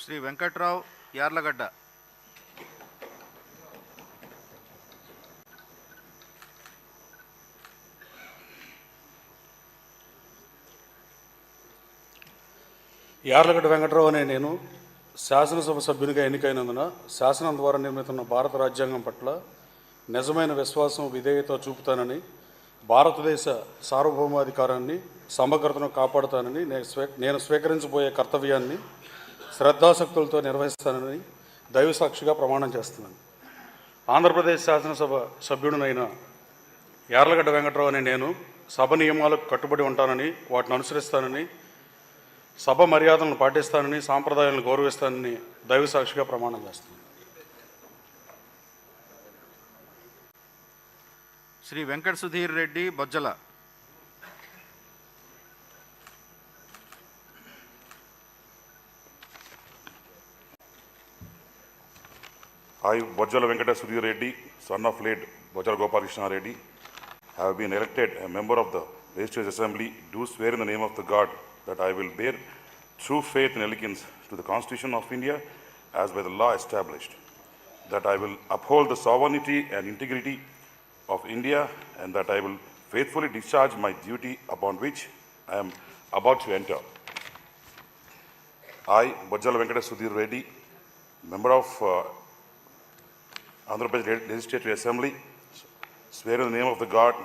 శ్రీ వెంకట్రావు యార్లగడ్డ. యార్లగడ్డ వెంకట్రావు అనే నేను శాసనసభ సభ్యునిగా ఎన్నికైనందున శాసనం ద్వారా నిర్మితున్న భారత రాజ్యాంగం పట్ల నిజమైన విశ్వాసం విధేయత చూపుతానని, భారతదేశ సార్వభౌమాధికారాన్ని సమగ్రతను కాపాడుతానని, నేను స్వీకరించబోయే కర్తవ్యాన్ని శ్రద్ధాశక్తులతో నిర్వహిస్తానని దైవసాక్షిగా ప్రమాణం చేస్తున్నాను. ఆంధ్రప్రదేశ్ శాసనసభ సభ్యుడినైన యార్లగడ్డ వెంకట్రావు అనే నేను సభ నియమాలకు కట్టుబడి ఉంటానని, వాటిని అనుసరిస్తానని, సభ మర్యాదలను పాటిస్తానని, సాంప్రదాయాలను గౌరవిస్తానని దైవసాక్షిగా ప్రమాణం చేస్తున్నాను. Shri Venkata Sudheer Reddy Bojjala. I, Bojjala Venkata Sudhir Reddy, son of late Bojjala Gopalakrishna Reddy, have been elected a member of the Legislative Assembly, do swear in the name of the God that I will bear true faith and allegiance to the Constitution of India as by the law established, that I will uphold the sovereignty and integrity of India, and that I will faithfully discharge my duty upon which I am about to enter. I, Bojjala Venkata Sudhir Reddy, member of Andhra Pradesh Legislative Assembly, swear in the name of the God